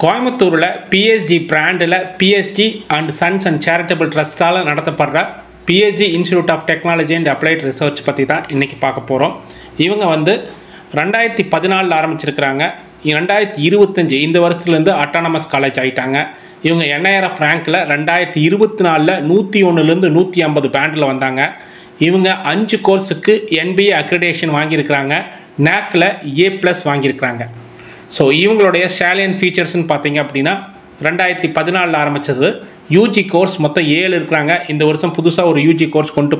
கோயம்புத்தூரில் பிஎஸ்ஜி பிராண்டில் PSG and sons and charitable ட்ரஸ்ட்டால் நடத்தப்படுற PSG institute of technology and applied research பற்றி தான் இன்றைக்கி பார்க்க போகிறோம். இவங்க 2014 ஆரம்பிச்சிருக்கிறாங்க. 2025 இந்த வருஷத்துலேருந்து அட்டானமஸ் காலேஜ் ஆகிட்டாங்க. இவங்க NIRF ரேங்கில் 2024 101லேருந்து 150 பேண்டில் வந்தாங்க. இவங்க 5 கோர்ஸுக்கு NBA அக்ரிடேஷன் வாங்கியிருக்கிறாங்க. NACல A+ வாங்கியிருக்கிறாங்க. ஸோ இவங்களுடைய சேலியன் ஃபீச்சர்ஸ்ன்னு பார்த்தீங்க அப்படின்னா 2014 ஆரம்பித்தது. யூஜி கோர்ஸ் மொத்தம் 7 இருக்கிறாங்க. இந்த வருஷம் புதுசாக ஒரு யூஜி கோர்ஸ் கொண்டு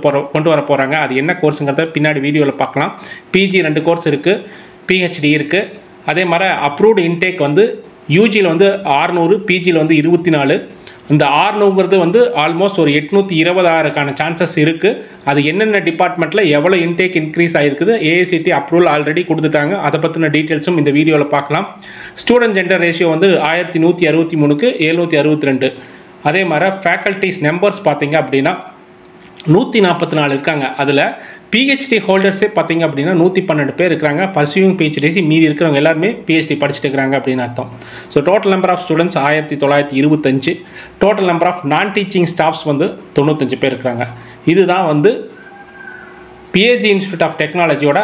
வர போகிறாங்க. அது என்ன கோர்ஸுங்கிறத பின்னாடி வீடியோவில் பார்க்கலாம். பிஜி 2 கோர்ஸ் இருக்குது, PhD இருக்குது. அதே மாதிரி அப்ரூவ்டு இன்டேக் யூஜியில் 600, பிஜியில் 24. இந்த 600ங்கிறது ஆல்மோஸ்ட் ஒரு 826க்கான சான்சஸ் இருக்குது. அது என்னென்ன டிபார்ட்மெண்ட்டில் எவ்வளோ இன்டேக் இன்க்ரீஸ் ஆகிருக்குது, AICT அப்ரூவல் ஆல்ரெடி கொடுத்துட்டாங்க. அதை பற்றின டீட்டெயில்ஸும் இந்த வீடியோவில் பார்க்கலாம். ஸ்டூடெண்ட் ஜெண்டர் ரேஷியோ 1163க்கு 762. அதே மாதிரி ஃபேக்கல்ட்டிஸ் நம்பர்ஸ் பார்த்தீங்க அப்படின்னா 144 இருக்காங்க. அதில் PhD ஹோல்டர்ஸே பார்த்தீங்க அப்படின்னா 112 பேர் இருக்கிறாங்க. பர்சியூங் PhD மீதி இருக்கிறவங்க எல்லாருமே PhD படிச்சுட்டு இருக்கிறாங்க அப்படின்னு அர்த்தம். So total number of students 1925. Total number of non teaching staffs 95 பேர் இருக்கிறாங்க. இதுதான் PSG இன்ஸ்டியூட் ஆஃப் டெக்னாலஜியோட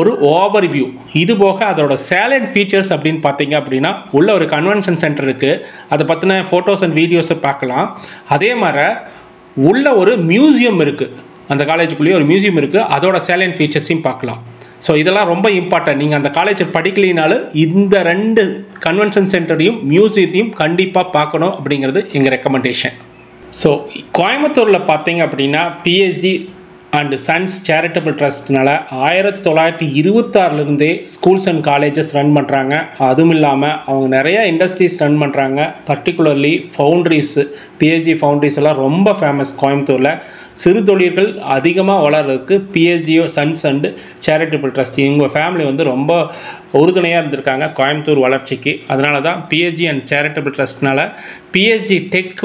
ஒரு ஓவர்வியூ. இது போக அதோட சேலண்ட் ஃபீச்சர்ஸ் அப்படின்னு பார்த்தீங்க அப்படின்னா உள்ள ஒரு கன்வென்ஷன் சென்டர் இருக்குது. அதை பற்றின ஃபோட்டோஸ் அண்ட் வீடியோஸை பார்க்கலாம். அதே மாதிரி உள்ள ஒரு மியூசியம் இருக்குது. அந்த காலேஜுக்குள்ளேயே ஒரு மியூசியம் இருக்குது. அதோட சேலண்ட் ஃபீச்சர்ஸையும் பார்க்கலாம். ஸோ இதெல்லாம் ரொம்ப இம்பார்ட்டன்ட். நீங்கள் அந்த காலேஜை படிக்கலினாலும் இந்த 2 கன்வென்ஷன் சென்டரையும் மியூசியத்தையும் கண்டிப்பாக பார்க்கணும் அப்படிங்கிறது எங்கள் ரெக்கமெண்டேஷன். ஸோ கோயம்புத்தூரில் பார்த்தீங்க அப்படின்னா பிஎஸ்ஜி அண்ட் சன்ஸ் சேரிட்டபிள் ட்ரஸ்ட்னால 1926லேருந்தே ஸ்கூல்ஸ் அண்ட் காலேஜஸ் ரன் பண்ணுறாங்க. அதுவும் இல்லாமல் அவங்க நிறையா இண்டஸ்ட்ரீஸ் ரன் பண்ணுறாங்க. பர்டிகுலர்லி ஃபவுண்ட்ரிஸ், பிஎஸ்ஜி ஃபவுண்ட்ரிஸ் எல்லாம் ரொம்ப ஃபேமஸ் கோயம்புத்தூரில். சிறு தொழில்கள் அதிகமாக வளர்கிறதுக்கு பிஎஸ்ஜியோ சன்ஸ் அண்டு சேரிட்டபிள் ட்ரஸ்ட் இவங்க ஃபேமிலி ரொம்ப உறுதுணையாக இருந்திருக்காங்க கோயம்புத்தூர் வளர்ச்சிக்கு. அதனால தான் பிஎஸ்ஜி அண்ட் சேரிட்டபிள் ட்ரஸ்ட்னால பிஎஸ்ஜி டெக்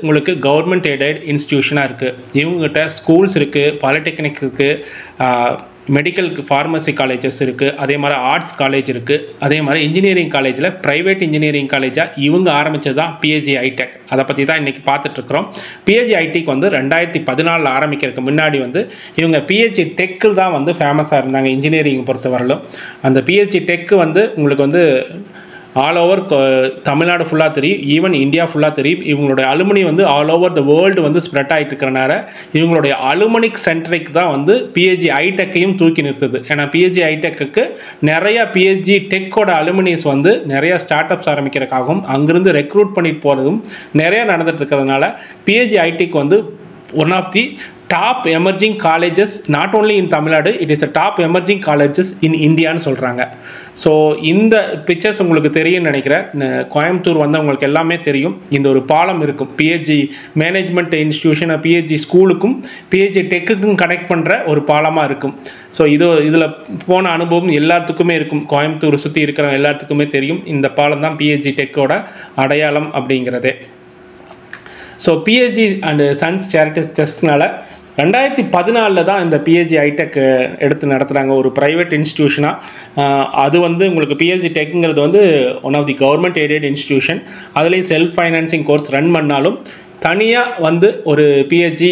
உங்களுக்கு கவர்மெண்ட் எய்டட் இன்ஸ்டிடியூஷனாக இருக்குது. இவங்ககிட்ட ஸ்கூல்ஸ் இருக்குது, பாலிடெக்னிக் இருக்குது, மெடிக்கல் ஃபார்மசி காலேஜஸ் இருக்குது, அதே மாதிரி ஆர்ட்ஸ் காலேஜ் இருக்குது, அதே மாதிரி இன்ஜினியரிங் காலேஜில் ப்ரைவேட் இன்ஜினியரிங் காலேஜாக இவங்க ஆரம்பித்தது தான் பிஎஸ்ஜி ஐடெக். அதை பற்றி தான் இன்றைக்கி பார்த்துட்ருக்குறோம். பிஎஸ்ஜி ஐடெக் 2014 ஆரம்பிக்கிறதுக்கு முன்னாடி இவங்க பிஎஸ்ஜி டெக்கு தான் ஃபேமஸாக இருந்தாங்க இன்ஜினியரிங் பொறுத்தவரையிலும். அந்த பிஎஸ்ஜி டெக்கு உங்களுக்கு ஆல் ஓவர் தமிழ்நாடு ஃபுல்லாக தெரியும், ஈவன் இந்தியா ஃபுல்லாக தெரியும். இவங்களுடைய alumni all over the world spread ஆகிட்டு இருக்கிறனால இவங்களுடைய அலுமினிக் சென்ட்ரிக் தான் பிஎஸ்ஜி ஐடெக்கையும் தூக்கி நிறுத்துது. ஏன்னா பிஎஸ்ஜி ஐடெக்கு நிறையா பிஎஸ்ஜி டெக்கோட அலுமினிஸ் நிறையா ஸ்டார்ட் அப்ஸ் ஆரம்பிக்கிறதுக்காகவும் அங்கிருந்து ரெக்ரூட் பண்ணிட்டு போகிறதும் நிறையா நடந்துட்டு இருக்கிறதுனால PSG iTech one of the top emerging colleges not only in Tamil Nadu, it is the top emerging colleges in இந்தியான்னு சொல்கிறாங்க. ஸோ இந்த பிக்சர்ஸ் உங்களுக்கு தெரியும்னு நினைக்கிறேன். கோயம்புத்தூர் உங்களுக்கு எல்லாமே தெரியும். இந்த ஒரு பாலம் இருக்கும், பிஎஸ்ஜி மேனேஜ்மெண்ட் இன்ஸ்டிடியூஷன் பிஎஸ்ஜி ஸ்கூலுக்கும் பிஎஸ்ஜி டெக்குக்கும் கனெக்ட் பண்ணுற ஒரு பாலமாக இருக்கும். ஸோ இதில் போன அனுபவம் எல்லாத்துக்குமே இருக்கும். கோயம்புத்தூர் சுற்றி இருக்கிற எல்லாத்துக்குமே தெரியும். இந்த பாலம் தான் பிஎஸ்ஜி டெக்கோட அடையாளம் அப்படிங்கிறதே. So PSG and sons charitable ட்ரஸ்ட்னால 2014 தான் இந்த பிஎஸ்ஜி ஐடெக் எடுத்து நடத்துகிறாங்க ஒரு ப்ரைவேட் இன்ஸ்டிடியூஷனாக. அது உங்களுக்கு பிஎஸ்ஜி டெக்குங்கிறது one of the government aided institution. அதுலேயும் செல்ஃப் ஃபைனான்சிங் கோர்ஸ் ரன் பண்ணாலும் தனியாக ஒரு பிஎஸ்ஜி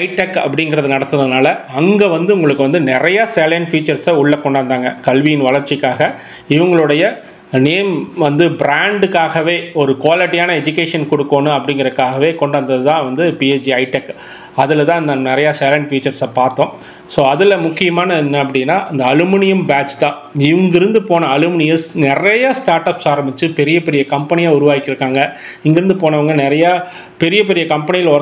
ஐடெக் அப்படிங்கிறது நடத்துறதுனால அங்கே உங்களுக்கு நிறையா சேலண்ட் ஃபீச்சர்ஸை உள்ளே கொண்டாந்தாங்க. கல்வியின் வளர்ச்சிக்காக இவங்களுடைய நேம் பிராண்டுக்காகவே ஒரு குவாலிட்டியான எஜுகேஷன் கொடுக்கணும் அப்படிங்கிறதுக்காகவே கொண்டு வந்தது தான் பிஎஸ்ஜி ஐடெக். அதில் தான் இந்த நிறையா சேலண்ட் ஃபீச்சர்ஸை பார்த்தோம். ஸோ அதில் முக்கியமான என்ன அப்படின்னா இந்த அலுமினியம் பேட்ச் தான். இங்கிருந்து போன அலுமினியஸ் நிறையா ஸ்டார்ட் அப்ஸ் ஆரம்பித்து பெரிய பெரிய கம்பெனியாக உருவாக்கியிருக்காங்க. இங்கேருந்து போனவங்க நிறையா பெரிய பெரிய கம்பெனியில்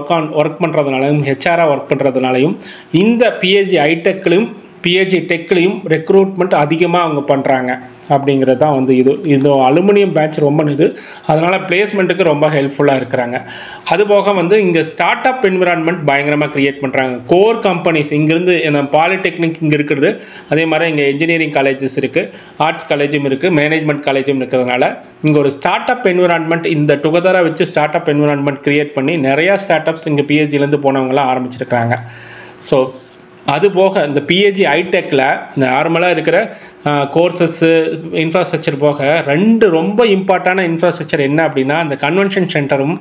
ஒர்க் பண்ணுறதுனாலையும் ஹெச்ஆராக ஒர்க் பண்ணுறதுனாலையும் இந்த பிஎஸ்ஜி ஐடெக்லையும் பிஎஸ்ஜி டெக்லையும் ரெக்ரூட்மெண்ட் அதிகமாக அவங்க பண்ணுறாங்க அப்படிங்கிறது தான் இது அலுமினியம் பேட்ச் ரொம்ப இது. அதனால் பிளேஸ்மெண்ட்டுக்கு ரொம்ப ஹெல்ப்ஃபுல்லாக இருக்கிறாங்க. அதுபோக இங்கே ஸ்டார்ட் அப் என்விரான்மெண்ட் பயங்கரமாக க்ரியேட் பண்ணுறாங்க. கோர் கம்பெனிஸ் இங்கேருந்து பாலிடெக்னிக் இங்கே இருக்கிறது, அதே மாதிரி இங்கே இன்ஜினியரிங் காலேஜஸ் இருக்குது, ஆர்ட்ஸ் காலேஜும் இருக்குது, மேனேஜ்மெண்ட் காலேஜும் இருக்கிறதுனால இங்கே ஒரு ஸ்டார்ட் அப் என்விரான்மெண்ட் இந்த டுகெதராக வச்சு ஸ்டார்ட் அப் என்விரான்மெண்ட் க்ரியேட் பண்ணி நிறையா ஸ்டார்ட் அப்ஸ் இங்கே பிஎஸ்ஜிலேருந்து போனவங்களாம் ஆரம்பிச்சிருக்கிறாங்க. ஸோ அது போக இந்த பிஹெச்டி ஐடெக்கில் நார்மலாக இருக்கிற கோர்சஸ்ஸு இன்ஃப்ராஸ்ட்ரக்சர் போக 2 ரொம்ப இம்பார்ட்டான இன்ஃப்ராஸ்ட்ரக்சர் என்ன அப்படின்னா அந்த கன்வென்ஷன் சென்டரும்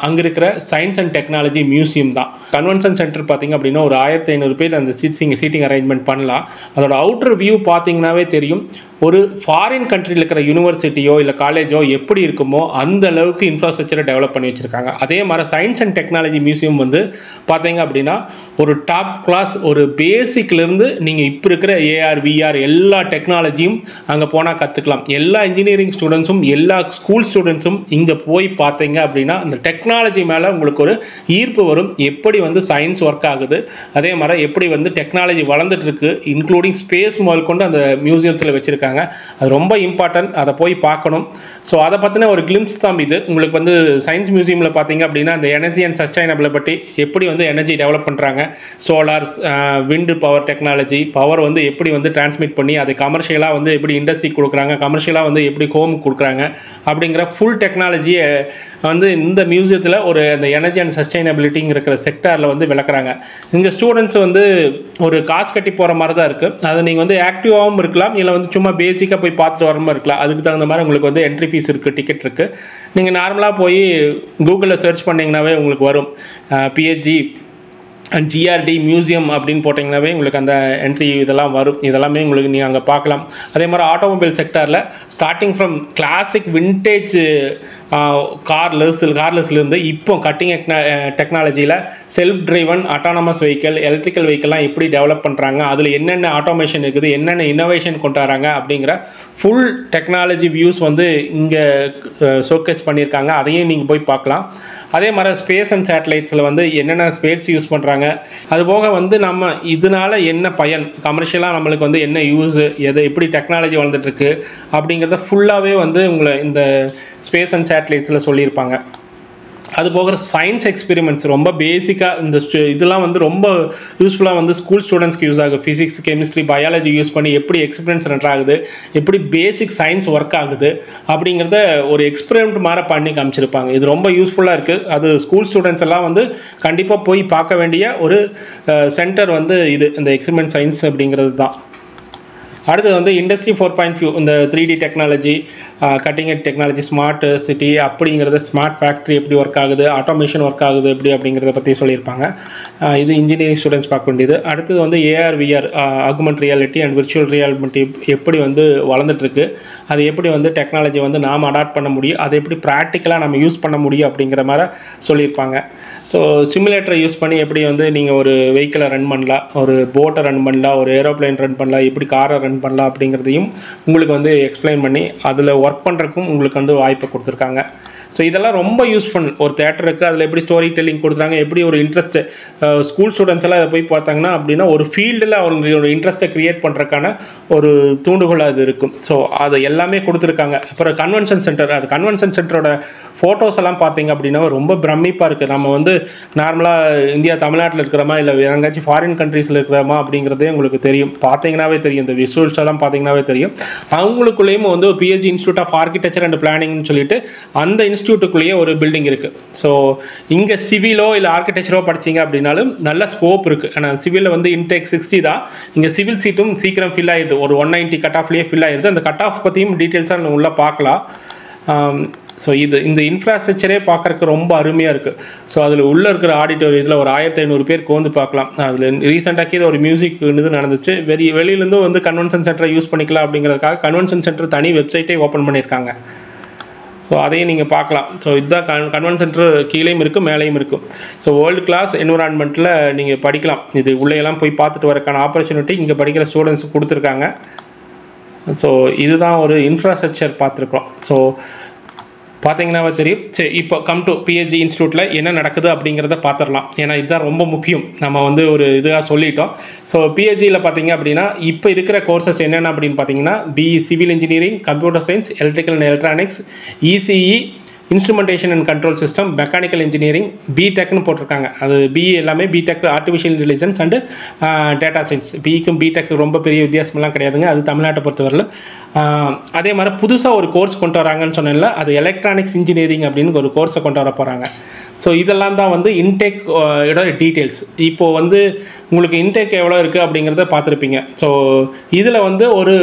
அங்கே இருக்கிற சயின்ஸ் அண்ட் டெக்னாலஜி மியூசியம் தான். கன்வென்ஷன் சென்டர் பார்த்திங்க அப்படின்னா ஒரு 1500 பேர் அந்த சீட்டிங் அரேஞ்ச்மெண்ட் பண்ணலாம். அதோட அவுட்டர் வியூ பார்த்திங்கனாவே தெரியும். ஒரு ஃபாரின் கண்ட்ரியில் இருக்கிற யூனிவர்சிட்டியோ இல்லை காலேஜோ எப்படி இருக்குமோ அந்த அளவுக்கு இன்ஃப்ராஸ்ட்ரக்சரை டெவலப் பண்ணி வச்சுருக்காங்க. அதே மாதிரி சயின்ஸ் அண்ட் டெக்னாலஜி மியூசியம் வந்து பார்த்தீங்க அப்படின்னா ஒரு டாப் கிளாஸ், ஒரு பேசிக்லேருந்து நீங்கள் இப்போ இருக்கிற ஏஆர் விஆர் எல்லா டெக்னாலஜியும் அங்கே போனால் கற்றுக்கலாம். எல்லா இன்ஜினியரிங் ஸ்டூடெண்ட்ஸும் எல்லா ஸ்கூல் ஸ்டூடெண்ட்ஸும் இங்கே போய் பார்த்தீங்க அப்படின்னா அந்த டெக்னாலஜி மேலே உங்களுக்கு ஒரு ஈர்ப்பு வரும். எப்படி வந்து சயின்ஸ் ஒர்க் ஆகுது, அதே மாதிரி எப்படி வந்து டெக்னாலஜி வளர்ந்துட்டுருக்கு, இன்க்ளூடிங் ஸ்பேஸ் முதல் கொண்டு அந்த மியூசியத்தில் வச்சுருக்காங்க. அது ரொம்ப இம்பார்ட்டன்ட், அதை போய் பார்க்கணும். ஸோ அதை பற்றின ஒரு கிளிம்ஸ் தான் இது. உங்களுக்கு வந்து சயின்ஸ் மியூசியமில் பார்த்தீங்க அப்படின்னா அந்த எனர்ஜி அண்ட் சஸ்டைனபிளை பற்றி எப்படி வந்து எனர்ஜி டெவலப் பண்ணுறாங்க, சோலார்ஸ், விண்டு பவர் டெக்னாலஜி, பவர் வந்து எப்படி வந்து டிரான்ஸ்மிட் பண்ணி அதை கமர்ஷியலாக வந்து எப்படி இண்டஸ்ட்ரி கொடுக்குறாங்க, கமர்ஷியலாக வந்து எப்படி ஹோம் கொடுக்குறாங்க அப்படிங்கிற ஃபுல் டெக்னாலஜியை வந்து இந்த மியூசியத்தில் ஒரு அந்த எனர்ஜி அண்ட் சஸ்டைனபிலிட்டிங்க இருக்கிற செக்டாரில் வந்து விளக்குறாங்க. இங்கே ஸ்டூடெண்ட்ஸ் வந்து ஒரு காசு கட்டி போகிற மாதிரி தான் இருக்குது. அதை நீங்கள் வந்து ஆக்டிவாகவும் இருக்கலாம், இல்லை வந்து சும்மா பேசிக்காக போய் பார்த்துட்டு வர மாதிரி இருக்கலாம். அதுக்கு தகுந்த மாதிரி உங்களுக்கு வந்து என்ட்ரி ஃபீஸ் இருக்குது, டிக்கெட் இருக்குது. நீங்கள் நார்மலாக போய் கூகுளில் சர்ச் பண்ணிங்கனாவே உங்களுக்கு வரும். பிஹெச்டி அண்ட் ஜிஆர்டி மியூசியம் அப்படின்னு போட்டிங்கனாவே உங்களுக்கு அந்த என்ட்ரி இதெல்லாம் வரும். இதெல்லாமே உங்களுக்கு நீங்கள் அங்கே பார்க்கலாம். அதே மாதிரி ஆட்டோமொபைல் செக்டாரில் ஸ்டார்டிங் ஃப்ரம் கிளாசிக் விண்டேஜ் கார்லெஸ்லேருந்து இப்போ கட்டிங் டெக்னாலஜியில் self driven autonomous vehicle, electrical வெஹிக்கிள்லாம் எப்படி டெவலப் பண்ணுறாங்க, அதில் என்னென்ன ஆட்டோமேஷன் இருக்குது, என்னென்ன இன்னோவேஷன் கொண்டு வராங்க அப்படிங்கிற ஃபுல் டெக்னாலஜி வியூஸ் வந்து இங்கே ஷோகேஸ் பண்ணியிருக்காங்க. அதையும் நீங்கள் போய் பார்க்கலாம். அதே மாதிரி ஸ்பேஸ் அண்ட் சேட்டலைட்ஸில் வந்து என்னென்ன ஸ்பேஸ் யூஸ் பண்ணுறாங்க, அதுபோக வந்து நம்ம இதனால் என்ன பயன், கமர்ஷியலாக நம்மளுக்கு வந்து என்ன யூஸு, எது எப்படி டெக்னாலஜி வளர்ந்துட்டுருக்கு அப்படிங்கிறத ஃபுல்லாகவே வந்து உங்களை இந்த ஸ்பேஸ் அண்ட் சேட்டலைட்ஸில் சொல்லியிருப்பாங்க. அதுபோக சயின்ஸ் எக்ஸ்பெரிமெண்ட்ஸ் ரொம்ப பேசிக்காக இந்த இதெல்லாம் வந்து ரொம்ப யூஸ்ஃபுல்லாக வந்து ஸ்கூல் ஸ்டூடெண்ட்ஸ்க்கு யூஸ் ஆகுது. ஃபிசிக்ஸ், கெமிஸ்ட்ரி, பயாலஜி யூஸ் பண்ணி எப்படி எக்ஸ்பெரிமெண்ட்ஸ் ரன் ஆகுது, எப்படி பேசிக் சயின்ஸ் ஒர்க் ஆகுது அப்படிங்கிறத ஒரு எக்ஸ்பெரிமெண்ட் மாதிரி பண்ணி காமிச்சிருப்பாங்க. இது ரொம்ப யூஸ்ஃபுல்லாக இருக்குது. அது ஸ்கூல் ஸ்டூடெண்ட்ஸ் எல்லாம் வந்து கண்டிப்பாக போய் பார்க்க வேண்டிய ஒரு சென்டர் வந்து இது இந்த எக்ஸ்பெரிமெண்ட் சயின்ஸ் அப்படிங்கிறது தான். அடுத்தது வந்து இண்டஸ்ட்ரி 4.0 இந்த 3D டெக்னாலஜி, கட்டிங் எட் டெக்னாலஜி, ஸ்மார்ட் சிட்டி அப்படிங்கிறது, ஸ்மார்ட் ஃபேக்ட்ரி எப்படி ஒர்க் ஆகுது, ஆட்டோமேஷன் ஒர்க் ஆகுது எப்படி அப்படிங்கிறத பற்றி சொல்லியிருப்பாங்க. இது இன்ஜினியரிங் ஸ்டூடெண்ட்ஸ் பார்க்க வேண்டியது. அடுத்தது வந்து AR VR, augmented reality and virtual reality எப்படி வந்து வளர்ந்துட்டுருக்கு, அது எப்படி வந்து டெக்னாலஜி வந்து நாம் அடாப்ட் பண்ண முடியும், அதை எப்படி ப்ராக்டிக்கலாக நம்ம யூஸ் பண்ண முடியும் அப்படிங்கிற மாதிரி சொல்லியிருப்பாங்க. ஸோ சிமுலேட்டரை யூஸ் பண்ணி எப்படி வந்து நீங்கள் ஒரு வெஹிக்கிளை ரன் பண்ணலாம், ஒரு போட்டை ரன் பண்ணலாம், ஒரு ஏரோப்ளைன் ரன் பண்ணலாம், எப்படி காரை ரன் பண்ணலாம் அப்படிங்கிறதையும் உங்களுக்கு வந்து எக்ஸ்பிளைன் பண்ணி அதில் ஒர்க் பண்ணுறதுக்கும் உங்களுக்கு வந்து வாய்ப்பை கொடுத்துருக்காங்க. ஸோ இதெல்லாம் ரொம்ப யூஸ்ஃபுல். ஒரு தேட்டர் இருக்குது, அதில் எப்படி ஸ்டோரி டெல்லிங் கொடுத்துறாங்க, எப்படி ஒரு இன்ட்ரெஸ்ட்டு ஸ்கூல் ஸ்டூடெண்ட்ஸ் எல்லாம் அதை போய் பார்த்தாங்கன்னா அப்படின்னா ஒரு ஃபீல்டில் அவங்களோட இன்ட்ரெஸ்ட்டை க்ரியேட் பண்ணுறதுக்கான ஒரு தூண்டுகோலாக அது இருக்கும். ஸோ அதை எல்லாமே கொடுத்துருக்காங்க. அப்புறம் கன்வென்ஷன் சென்டர், அது கன்வென்ஷன் சென்டரோட ஃபோட்டோஸ் எல்லாம் பார்த்தீங்க அப்படின்னா ரொம்ப பிரமிப்பாக இருக்குது. நம்ம வந்து நார்மலாக இந்தியா தமிழ்நாட்டில் இருக்கிறோமா இல்லை எங்காச்சும் ஃபாரின் கண்ட்ரீஸில் இருக்கிறோமா அப்படிங்கிறதே உங்களுக்கு தெரியும். பார்த்தீங்கன்னாவே தெரியும், இந்த விசுவல்ஸ் எல்லாம் பார்த்தீங்கன்னாவே தெரியும். அவங்களுக்குள்ளேயும் வந்து ஒரு PhD institute of architecture and பிளானிங்னு சொல்லிட்டு அந்த இன்ஸ்டியூட்டுக்குள்ளேயே ஒரு பில்டிங் இருக்குது. ஸோ இங்கே சிவிலோ இல்லை ஆர்கிடெக்சரோ படிச்சிங்க அப்படின்னாலும் நல்ல ஸ்கோப் இருக்குது. ஆனால் சிவிலில் வந்து இன்டேக் 60 தான். இங்கே சிவில் சீட்டும் சீக்கிரம் ஃபில் ஆகிடுது, ஒரு 190 கட் ஆஃப்லேயே ஃபில் ஆகிடுது. அந்த கட் ஆஃப் பற்றியும் டீட்டெயில்ஸாக நம்ம உள்ளே பார்க்கலாம். ஸோ இந்த இன்ஃப்ராஸ்ட்ரக்சரே பார்க்குறக்கு ரொம்ப அருமையாக இருக்குது. ஸோ அதில் உள்ளே இருக்கிற ஆடிட்டோரியத்தில் ஒரு 1500 பேருக்கு வந்து பார்க்கலாம். அதில் ரீசெண்டாக இது ஒரு மியூசிக் இது நடந்துச்சு. வெளியிலேருந்தும் வந்து கன்வென்ஷன் சென்டரை யூஸ் பண்ணிக்கலாம் அப்படிங்கிறதுக்காக கன்வென்ஷன் சென்டர் தனி வெப்சைட்டே ஓப்பன் பண்ணியிருக்காங்க. ஸோ அதையும் நீங்கள் பார்க்கலாம். ஸோ இதுதான் கன்வென்ஷன் சென்டர் கீழேயும் இருக்குது, மேலேயும் இருக்கும். ஸோ வேர்ல்டு கிளாஸ் என்விரான்மெண்ட்டில் நீங்கள் படிக்கலாம். இது உள்ளேயெல்லாம் போய் பார்த்துட்டு வரக்கான ஆப்பர்ச்சுனிட்டி இங்கே படிக்கிற ஸ்டூடெண்ட்ஸுக்கு கொடுத்துருக்காங்க. ஸோ இதுதான் ஒரு இன்ஃப்ராஸ்ட்ரக்சர் பார்த்துருக்கோம். ஸோ பார்த்தீங்கன்னாவே தெரியும். சரி, இப்போ கம் டு பிஹெச்டி இன்ஸ்டியூட்டில் என்ன நடக்குது அப்படிங்கிறத பார்த்துடலாம். ஏன்னா இதுதான் ரொம்ப முக்கியம். நம்ம வந்து ஒரு இதாக சொல்லிட்டோம். ஸோ பிஹெச்டியில் பார்த்தீங்க அப்படின்னா இப்போ இருக்கிற கோர்சஸ் என்னென்ன அப்படின்னு பார்த்தீங்கன்னா BE civil engineering, computer science, electrical and electronics, ECE, instrumentation and control system, mechanical engineering, பிடெக்னு போட்டிருக்காங்க. அது பிஇ எல்லாமே B Tech, artificial intelligence and data science. பிஇக்கும் பிடெக் ரொம்ப பெரிய வித்தியாசமெல்லாம் கிடையாதுங்க, அது தமிழ்நாட்டை பொறுத்தவரையில். அதே மாதிரி புதுசாக ஒரு கோர்ஸ் கொண்டு வராங்கன்னு சொன்னேன்ல, அது எலக்ட்ரானிக்ஸ் இன்ஜினியரிங் அப்படின்னு ஒரு கோர்ஸை கொண்டு வர போகிறாங்க. ஸோ இதெல்லாம் தான் வந்து இன்டேக் டீட்டெயில்ஸ். இப்போது வந்து உங்களுக்கு இன்டேக் எவ்வளோ இருக்குது அப்படிங்கிறத பார்த்துருப்பீங்க. ஸோ இதில் வந்து ஒரு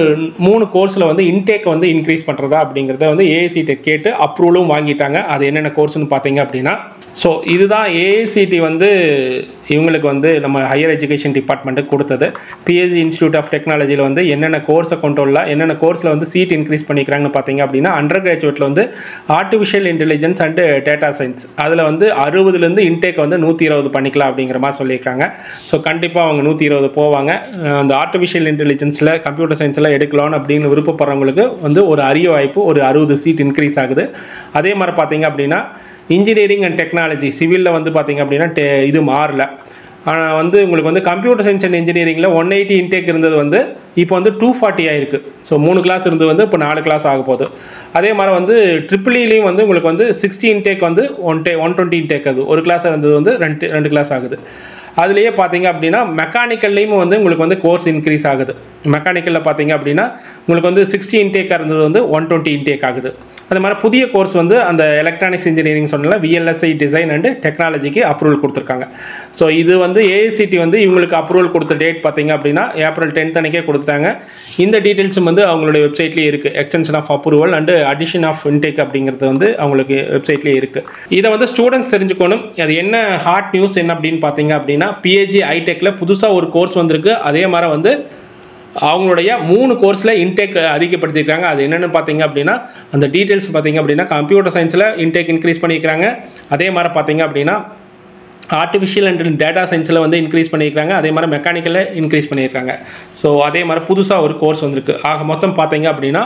3 கோர்ஸில் வந்து இன்டேக் வந்து இன்க்ரீஸ் பண்ணுறதா அப்படிங்கிறத வந்து ஏஐசிடி கேட்டு அப்ரூவலும் வாங்கிட்டாங்க. அது என்னென்ன கோர்ஸ்னு பார்த்தீங்க அப்படின்னா, ஸோ இதுதான் ஏஐசிடி வந்து இவங்களுக்கு வந்து நம்ம ஹையர் எஜுகேஷன் டிபார்ட்மெண்ட்டுக்கு கொடுத்தது. பிஎஸ்ஜி இன்ஸ்டியூட் ஆஃப் டெக்னாலஜியில் வந்து என்னென்ன கோர்ஸை கண்ட்ரோலில் என்னென்ன கோர்ஸில் வந்து சீட் இன்க்ரீஸ் பண்ணிக்கிறாங்கன்னு பார்த்தீங்க அப்படின்னா, அண்டர் கிராஜுவேட்டில் வந்து artificial intelligence and data science அதில் வந்து 60லேருந்து இன்டேக் வந்து 120 பண்ணிக்கலாம் அப்படிங்கிற மாதிரி சொல்லியிருக்காங்க. ஸோ கண்டிப்பாக அவங்க 120 போவாங்க. அந்த ஆர்டிஃபிஷியல் இன்டெலிஜென்ஸில் கம்ப்யூட்டர் சயின்ஸில் எடுக்கலான்னு அப்படின்னு விருப்பப்படுறவங்களுக்கு வந்து ஒரு அரிய வாய்ப்பு, ஒரு 60 சீட் இன்க்ரீஸ் ஆகுது. அதே மாதிரி பார்த்தீங்க அப்படின்னா இன்ஜினியரிங் அண்ட் டெக்னாலஜி சிவிலில் வந்து பார்த்தீங்க அப்படின்னா இது மாறல. ஆனால் வந்து உங்களுக்கு வந்து கம்ப்யூட்டர் சயின்ஸ் அண்ட் இன்ஜினியரிங்கில் 180 இன்டேக் இருந்தது வந்து இப்போ வந்து 240 ஆயிருக்கு. ஸோ 3 கிளாஸ் இருந்தது வந்து இப்போ 4 கிளாஸ் ஆக போகுது. அதே மாதிரி வந்து ட்ரிபிள்இலையும் வந்து உங்களுக்கு வந்து 60 இன்டேக் வந்து 120 இன்டேக் ஆகுது. ஒரு கிளாஸ் இருந்தது வந்து 2 கிளாஸ் ஆகுது. அதுலேயே பார்த்தீங்க அப்படின்னா மெக்கானிக்கல்லையும் வந்து உங்களுக்கு வந்து கோர்ஸ் இன்க்ரீஸ் ஆகுது. மெக்கானிக்கலில் பார்த்தீங்க அப்படின்னா உங்களுக்கு வந்து 60 இன்டேக்காக இருந்தது வந்து 120 இன்டேக் ஆகுது. அது மாதிரி புதிய கோர்ஸ் வந்து அந்த எலக்ட்ரானிக்ஸ் இன்ஜினியரிங் சொன்னல விஎல்எஸ்ஐ டிசைன் அண்டு டெக்னாலஜிக்கு அப்ரூவல் கொடுத்துருக்காங்க. ஸோ இது வந்து ஏஐசிடி வந்து இவங்களுக்கு அப்ரூவல் கொடுத்த டேட் பார்த்தீங்க அப்படின்னா ஏப்ரல் 10 அன்றைக்கே கொடுத்தாங்க. இந்த டீட்டெயில்ஸும் வந்து அவங்களுடைய வெப்சைட்லேயே இருக்குது. Extension of approval and addition of intake அப்படிங்கிறது வந்து அவங்களுக்கு வெப்சைட்லேயே இருக்குது. இதை வந்து ஸ்டூடெண்ட்ஸ் தெரிஞ்சுக்கணும். அது என்ன ஹாட் நியூஸ் என்ன அப்படின்னு பார்த்தீங்க அப்படின்னா, பிஹெச்டி ஐடெக்கில் புதுசாக ஒரு கோர்ஸ் வந்திருக்கு. அதே மாதிரி வந்து அவங்களுடைய 3 கோர்ஸில் இன்டேக் அதிகப்படுத்தியிருக்காங்க. அது என்னென்னு பார்த்தீங்க அப்படின்னா, அந்த டீட்டெயில்ஸ் பார்த்தீங்க அப்படின்னா கம்ப்யூட்டர் சயின்ஸில் இன்டேக் இன்க்ரீஸ் பண்ணியிருக்காங்க. அதே மாதிரி பார்த்தீங்க அப்படின்னா ஆர்டிஃபிஷியல் அண்ட் டேட்டா சயின்ஸில் வந்து இன்க்ரீஸ் பண்ணியிருக்காங்க. அதே மாதிரி மெக்கானிக்கலில் இன்க்ரீஸ் பண்ணியிருக்காங்க. ஸோ அதே மாதிரி புதுசாக ஒரு கோர்ஸ் வந்திருக்கு. ஆக மொத்தம் பார்த்தீங்க அப்படின்னா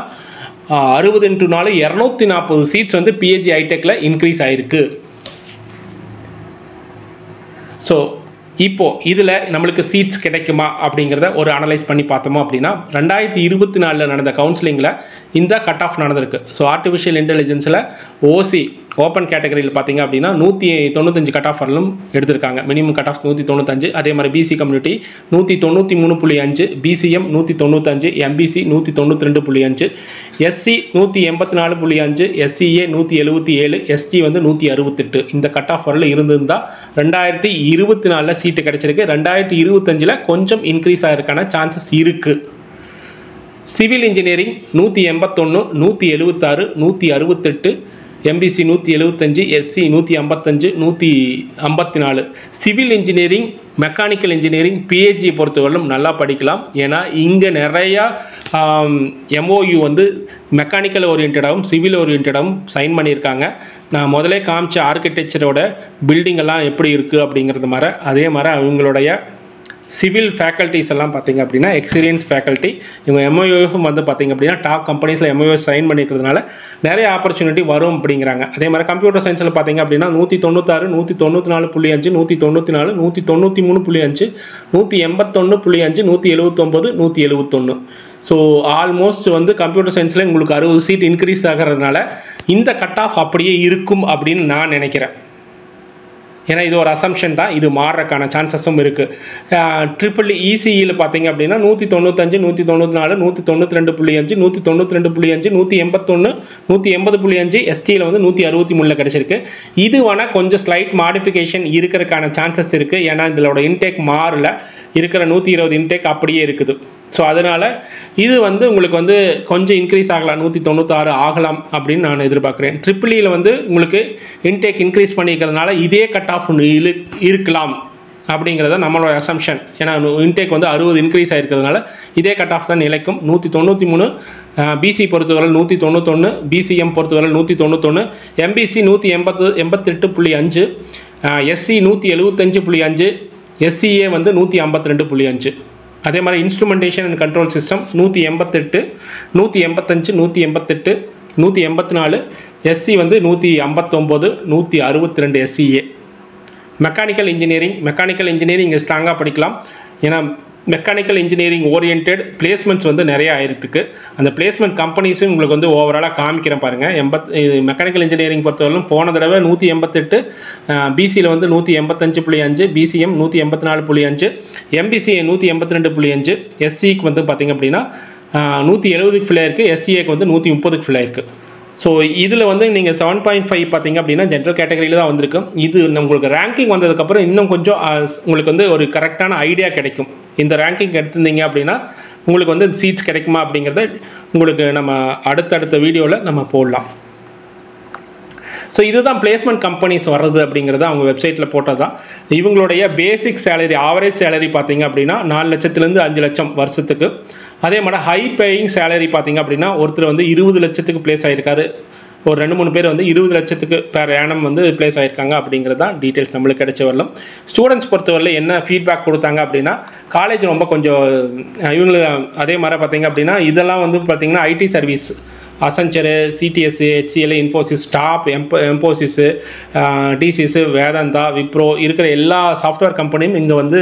60 × 4 240 சீட்ஸ் வந்து பிஹெச்டி ஐடெக்கில் இன்க்ரீஸ் ஆகிருக்கு. ஸோ இப்போது இதில் நம்மளுக்கு சீட்ஸ் கிடைக்குமா அப்படிங்கிறத ஒரு அனலைஸ் பண்ணி பார்த்தோமோ அப்படின்னா 2024 நடந்த கவுன்சிலிங்கில் இந்த கட் ஆஃப் நடந்திருக்கு. ஸோ ஆர்டிஃபிஷியல் இன்டெலிஜென்ஸில் ஓசி ஓப்பன் கேட்டகரியில் பார்த்தீங்க அப்படின்னா 195 கட் ஆஃப் வரலும் எடுத்திருக்காங்க. Minimum cut off 195. அதே மாதிரி BC community 193.5, BCM 195, MBC 192.5, SC 184.5, SCA 177, ST வந்து 168. இந்த கட் ஆஃப் வரல இருந்திருந்தால் 2024 சீட்டு கிடைச்சிருக்கு. 2025 கொஞ்சம் இன்க்ரீஸ் ஆகிறதுக்கான சான்சஸ் இருக்குது. Civil engineering 181, 176, 168, MBC 175, SC 155, 154. Civil engineering, mechanical engineering, PhD பொறுத்தவரையிலும் நல்லா படிக்கலாம். ஏன்னா இங்கே நிறையா எம்ஓயு வந்து மெக்கானிக்கல் ஓரியன்டாகவும் சிவில் ஓரியன்டாகவும் சைன் பண்ணியிருக்காங்க. நான் முதலே காமிச்ச ஆர்கிடெக்சரோட பில்டிங் எல்லாம் எப்படி இருக்குது அப்படிங்கிறது மாதிரி அதே மாதிரி அவங்களுடைய சிவில் ஃபேக்கல்ட்டிஸ் எல்லாம் பார்த்தீங்க அப்படின்னா எக்ஸ்பீரியன்ஸ் ஃபேக்கல்ட்டி. இவங்க எம்ஓயூஎஃப் வந்து பார்த்தீங்க அப்படின்னா டாப் கம்பெனிஸில் எம்ஓயூஎஃப் சைன் பண்ணிக்கிறதுனால நிறைய ஆப்பர்ச்சுனிட்டி வரும் அப்படிங்கிறாங்க. அதே மாதிரி கம்ப்யூட்டர் சயின்ஸில் பார்த்தீங்க அப்படின்னா 196, 194.5, 194, 193.5, 181.5, 179, 171. ஸோ ஆல்மோஸ்ட் வந்து கம்ப்யூட்டர் சயின்ஸில் உங்களுக்கு 60 சீட் இன்க்ரீஸ் ஆகிறதுனால இந்த கட் ஆஃப் அப்படியே இருக்கும் அப்படின்னு நான் நினைக்கிறேன். ஏன்னா இது ஒரு அசம்ஷன் தான், இது மாறுறதுக்கான சான்சஸும் இருக்குது. ட்ரிபிள் இசிஇயில் பார்த்தீங்க அப்படின்னா 195, 194, 192.5, 192.5, 181, 180.5, எஸ்டியில் வந்து 163 கிடைச்சிருக்கு. இது வேணால் கொஞ்சம் ஸ்லைட் மாடிஃபிகேஷன் இருக்கிறதுக்கான சான்சஸ் இருக்குது. ஏன்னா இதோட இன்டேக் மாறல, இருக்கிற 120 இன்டேக் அப்படியே இருக்குது. ஸோ அதனால் இது வந்து உங்களுக்கு வந்து கொஞ்சம் இன்க்ரீஸ் ஆகலாம், 196 ஆகலாம் அப்படின்னு நான் எதிர்பார்க்குறேன். ட்ரிபிள்இயில் வந்து உங்களுக்கு இன்டேக் இன்க்ரீஸ் பண்ணிக்கிறதுனால இதே கட் ஆஃப் இருக்கலாம் அப்படிங்கிறத நம்மளோட அசம்ஷன். ஏன்னா இன்டேக் வந்து 60 இன்க்ரீஸ் ஆகிருக்கிறதுனால இதே கட் ஆஃப் தான் நிலைக்கும். 193, பிசி பொறுத்தவரை 191, பிசிஎம் பொறுத்தவரை 191, எம்பிசி 188.5, எஸ்சி 175.5, எஸ்சிஏ வந்து 152.5. அதே மாதிரி instrumentation and control system 188, 185, 188, 184, SC வந்து 159, 162 எஸ்சிஏ. மெக்கானிக்கல் இன்ஜினியரிங் இங்கே ஸ்ட்ராங்காக படிக்கலாம். ஏன்னா மெக்கானிக்கல் இன்ஜினியரிங் ஓரியன்ட் பிளேஸ்மெண்ட்ஸ் வந்து நிறைய ஆயிருக்கு. அந்த பிளேஸ்மெண்ட் கம்பெனிஸும் உங்களுக்கு வந்து ஓவராலாக காமிக்கிறேன் பாருங்கள். மெக்கானிக்கல் இன்ஜினியரிங் பொறுத்தவரைக்கும் போன தடவை 188, பிசியில் வந்து 185.5, பிசிஎம் 184.5, எம்பிசிஏ 182.5, எஸ்சிக்கு வந்து பார்த்திங்க அப்படின்னா 170க்கு ஃபில் ஆயிருக்கு, எஸ்சிஏக்கு வந்து 130க்கு ஃபில் ஆயிருக்கு. ஸோ இதில் வந்து நீங்கள் 7.5 பார்த்தீங்க அப்படின்னா ஜென்ரல் கேட்டகரியில் தான் வந்திருக்கு. இது உங்களுக்கு ரேங்கிங் வந்ததுக்கப்புறம் இன்னும் கொஞ்சம் உங்களுக்கு வந்து ஒரு கரெக்டான ஐடியா கிடைக்கும். இந்த ரேங்கிங் எடுத்திருந்தீங்க அப்படின்னா உங்களுக்கு வந்து சீட்ஸ் கிடைக்குமா அப்படிங்கிறத உங்களுக்கு நம்ம அடுத்தடுத்த வீடியோவில் நம்ம போடலாம். ஸோ இதுதான் பிளேஸ்மெண்ட் கம்பெனிஸ் வர்றது அப்படிங்கிறது அவங்க வெப்சைட்டில் போட்டது தான். இவங்களுடைய பேசிக் சேலரி, ஆவரேஜ் சேலரி பார்த்தீங்க அப்படின்னா 4 லட்சத்துலேருந்து 5 லட்சம் வருஷத்துக்கு. அதே மாதிரி ஹை பேயிங் சேலரி பார்த்தீங்க அப்படின்னா ஒருத்தர் வந்து 20 லட்சத்துக்கு பிளேஸ் ஆகிருக்காரு. ஒரு 2-3 பேர் வந்து 20 லட்சத்துக்கு பேர் ஆனம் வந்து பிளேஸ் ஆகிருக்காங்க அப்படிங்கிறது தான் டீட்டெயில்ஸ் நம்மளுக்கு கிடைச்ச வரலாம். ஸ்டூடெண்ட்ஸ் பொறுத்தவரையில் என்ன ஃபீட்பேக் கொடுத்தாங்க அப்படின்னா காலேஜ் ரொம்ப கொஞ்சம் இவங்களுக்கு அதே மாதிரி பார்த்தீங்க அப்படின்னா இதெல்லாம் வந்து பார்த்தீங்கன்னா IT service Accenture, CTS, HCL, Infosys, top, Mphasis, TCS, Vedanta, Wipro இருக்கிற எல்லா சாஃப்ட்வேர் கம்பெனியும் இங்கே வந்து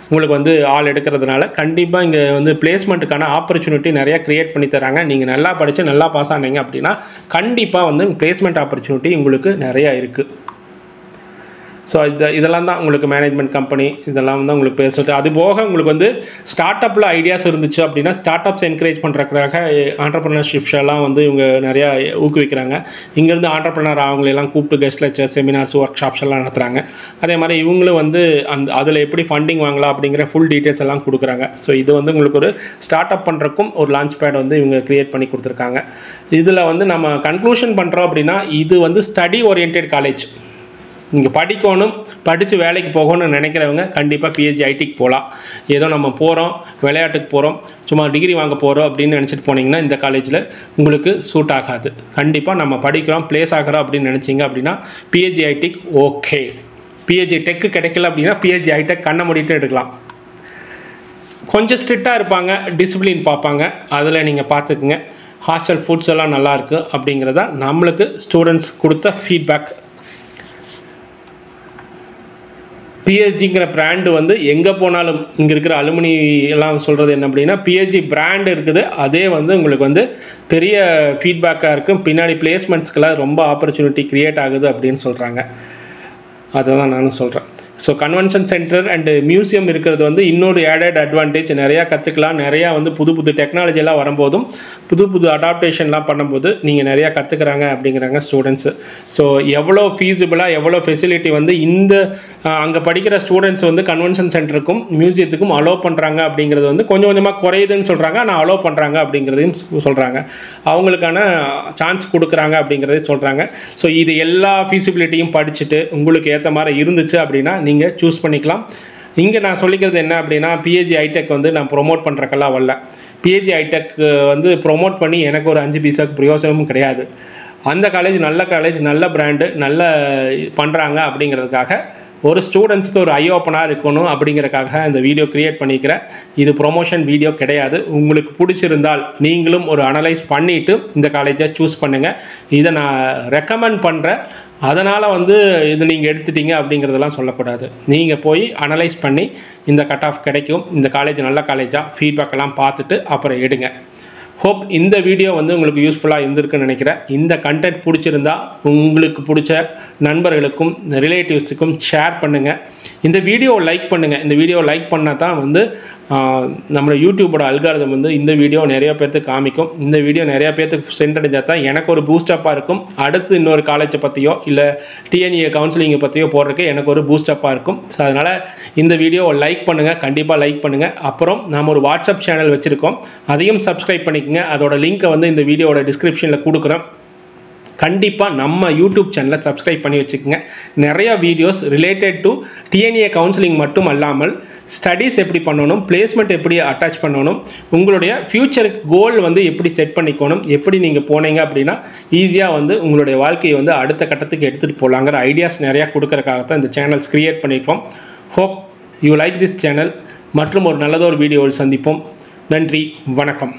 உங்களுக்கு வந்து ஆள் எடுக்கிறதுனால கண்டிப்பாக இங்கே வந்து பிளேஸ்மெண்ட்டுக்கான ஆப்பர்ச்சுனிட்டி நிறையா க்ரியேட் பண்ணி தராங்க. நீங்கள் நல்லா படித்து நல்லா பாஸ் ஆனீங்க அப்படின்னா கண்டிப்பாக வந்து பிளேஸ்மெண்ட் ஆப்பர்ச்சுனிட்டி உங்களுக்கு நிறையா இருக்குது. ஸோ இதெல்லாம் தான் உங்களுக்கு மேனேஜ்மெண்ட் கம்பெனி இதெல்லாம் தான் உங்களுக்கு பேசுறது. அது போக உங்களுக்கு வந்து ஸ்டார்ட் அப்பில் ஐடியாஸ் இருந்துச்சு அப்படின்னா ஸ்டார்ட் அப்ஸ் என்கரேஜ் பண்ணுறதுக்காக ஆண்டர்ப்ரனர்ஷிப்ஸ் எல்லாம் வந்து இவங்க நிறையா ஊக்குவிக்கிறாங்க. இங்கேருந்து ஆண்டர்ப்ரனர் அவங்களெல்லாம் கூப்பிட்டு guest lecture, seminars, work shops எல்லாம் நடத்துகிறாங்க. அதே மாதிரி இவங்களும் வந்து அதில் எப்படி ஃபண்டிங் வாங்கலாம் அப்படிங்கிற ஃபுல் டீட்டெயில்ஸ் எல்லாம் கொடுக்குறாங்க. ஸோ இது வந்து உங்களுக்கு ஒரு ஸ்டார்ட் அப் பண்ணுறக்கும் ஒரு லான்ச் பேட் வந்து இவங்க க்ரியேட் பண்ணி கொடுத்துருக்காங்க. இதில் வந்து நம்ம கன்க்ளூஷன் பண்ணுறோம் அப்படின்னா இது வந்து ஸ்டடி ஓரியன்ட் காலேஜ். இங்கே படிக்கணும், படித்து வேலைக்கு போகணும்னு நினைக்கிறவங்க கண்டிப்பாக PHG ஐடிக்கு போகலாம். ஏதோ நம்ம போகிறோம், விளையாட்டுக்கு போகிறோம், சும்மா டிகிரி வாங்க போகிறோம் அப்படின்னு நினச்சிட்டு போனீங்கன்னா இந்த காலேஜில் உங்களுக்கு சூட் ஆகாது. கண்டிப்பாக நம்ம படிக்கிறோம், ப்ளேஸ் ஆகிறோம் அப்படின்னு நினச்சிங்க அப்படின்னா PHG ஐடிக் ஓகே. PHG டெக்கு கிடைக்கல அப்படின்னா PHG ஐடெக் கண்ணை மூடிட்டு எடுக்கலாம். கொஞ்சம் ஸ்ட்ரிக்டாக இருப்பாங்க, டிசிப்ளின் பார்ப்பாங்க, அதில் நீங்கள் பார்த்துக்குங்க. ஹாஸ்டல் ஃபுட்ஸ் எல்லாம் நல்லாயிருக்கு அப்படிங்கிறத நம்மளுக்கு ஸ்டூடெண்ட்ஸ் கொடுத்த ஃபீட்பேக். PHGங்கிற பிராண்டு வந்து எங்கே போனாலும் இங்கே இருக்கிற அலுமினி எல்லாம் சொல்கிறது என்ன அப்படின்னா PHG பிராண்டு இருக்குது. அதே வந்து உங்களுக்கு வந்து பெரிய ஃபீட்பேக்காக இருக்கும். பின்னாடி பிளேஸ்மெண்ட்ஸ்க்கெல்லாம் ரொம்ப ஆப்பர்ச்சுனிட்டி க்ரியேட் ஆகுது அப்படின்னு சொல்கிறாங்க. அதை தான் நானும் சொல்கிறேன். So convention centre and museum இருக்கிறது வந்து இன்னொரு ஆடட் அட்வான்டேஜ். நிறையா கற்றுக்கலாம். நிறையா வந்து புது புது டெக்னாலஜியெல்லாம் வரும்போதும் புது புது அடாப்டேஷன்லாம் பண்ணும்போது நீங்கள் நிறையா கற்றுக்குறாங்க அப்படிங்கிறாங்க ஸ்டூடெண்ட்ஸு. ஸோ எவ்வளோ ஃபீஸிபிளாக எவ்வளோ ஃபெசிலிட்டி வந்து இந்த அங்கே படிக்கிற ஸ்டூடெண்ட்ஸ் வந்து கன்வென்ஷன் சென்டருக்கும் மியூசியத்துக்கும் அலோவ் பண்ணுறாங்க அப்படிங்கிறது வந்து கொஞ்சம் கொஞ்சமாக குறையுதுன்னு சொல்கிறாங்க. ஆனால் அலோவ் பண்ணுறாங்க அப்படிங்கிறதையும் சொல்கிறாங்க. அவங்களுக்கான சான்ஸ் கொடுக்குறாங்க அப்படிங்கிறதையும் சொல்கிறாங்க. ஸோ இது எல்லா ஃபீஸிபிலிட்டியும் படிச்சுட்டு உங்களுக்கு ஏற்ற மாதிரி இருந்துச்சு அப்படின்னா நீங்கள் சூஸ் பண்ணிக்கலாம். இங்கே நான் சொல்லிக்கிறது என்ன அப்படின்னா PHG ஐடெக் வந்து நான் ப்ரொமோட் பண்ணுறக்கெல்லாம் வரல. PHG ஐடெக் வந்து ப்ரொமோட் பண்ணி எனக்கு ஒரு 5 பைசாக்கு பிரயோஜனமும் கிடையாது. அந்த காலேஜ் நல்ல பிராண்டு நல்ல பண்ணுறாங்க அப்படிங்கிறதுக்காக ஒரு ஸ்டூடெண்ட்ஸ்க்கு ஒரு ஐ ஓப்பனாக இருக்கணும் அப்படிங்கிறதுக்காக இந்த வீடியோ க்ரியேட் பண்ணிக்கிறேன். இது ப்ரொமோஷன் வீடியோ கிடையாது. உங்களுக்கு பிடிச்சிருந்தால் நீங்களும் ஒரு அனலைஸ் பண்ணிவிட்டு இந்த காலேஜை சூஸ் பண்ணுங்கள். இதை நான் ரெக்கமெண்ட் பண்ணுறேன். அதனால் வந்து இது நீங்கள் எடுத்துட்டீங்க அப்படிங்கிறதெல்லாம் சொல்லக்கூடாது. நீங்கள் போய் அனலைஸ் பண்ணி இந்த கட் ஆஃப் கிடைக்கும், இந்த காலேஜ் நல்ல காலேஜாக ஃபீட்பேக்கெல்லாம் பார்த்துட்டு அப்புறம் எடுங்க. ஹோப் இந்த வீடியோ வந்து உங்களுக்கு யூஸ்ஃபுல்லாக இருந்திருக்குன்னு நினைக்கிறேன். இந்த கண்டென்ட் பிடிச்சிருந்தா உங்களுக்கு பிடிச்ச நண்பர்களுக்கும் ரிலேட்டிவ்ஸுக்கும் ஷேர் பண்ணுங்கள். இந்த வீடியோவை லைக் பண்ணுங்கள். இந்த வீடியோவை லைக் பண்ணால் தான் வந்து நம்ம யூடியூபோட அல்காரிதம் வந்து இந்த வீடியோ நிறைய பேர்த்துக்கு காமிக்கும். இந்த வீடியோ நிறையா பேர்த்துக்கு சென்றடைஞ்சால் தான் எனக்கு ஒரு பூஸ்டப்பாக இருக்கும். அடுத்து இன்னொரு காலேஜை பற்றியோ இல்லை TNA கவுன்சிலிங்கை பற்றியோ போடுறதுக்கு எனக்கு ஒரு பூஸ்டப்பாக இருக்கும். ஸோ அதனால் இந்த வீடியோவை லைக் பண்ணுங்கள், கண்டிப்பாக லைக் பண்ணுங்கள். அப்புறம் நாம் ஒரு வாட்ஸ்அப் சேனல் வச்சுருக்கோம், அதையும் சப்ஸ்கிரைப் பண்ணிக்கோங்க. அதோட லிங்க்கை வந்து இந்த வீடியோவோட டிஸ்கிரிப்ஷனில் கொடுக்குறேன். கண்டிப்பாக நம்ம யூடியூப் சேனலை சப்ஸ்கிரைப் பண்ணி வச்சுக்கோங்க. நிறைய videos related to TNA counselling மட்டும் அல்லாமல் ஸ்டடீஸ் எப்படி பண்ணணும், பிளேஸ்மெண்ட் எப்படி அட்டாச் பண்ணணும், உங்களுடைய ஃப்யூச்சருக்கு கோல் வந்து எப்படி செட் பண்ணிக்கணும், எப்படி நீங்கள் போனீங்க அப்படின்னா ஈஸியாக வந்து உங்களுடைய வாழ்க்கையை வந்து அடுத்த கட்டத்துக்கு எடுத்துகிட்டு போகலாங்கிற ஐடியாஸ் நிறையா கொடுக்கறதுக்காகத்தான் இந்த சேனல்ஸ் க்ரியேட் பண்ணியிருக்கோம். Hope you like this channel. மற்றும் ஒரு நல்லதொரு வீடியோவில் சந்திப்போம். நன்றி, வணக்கம்.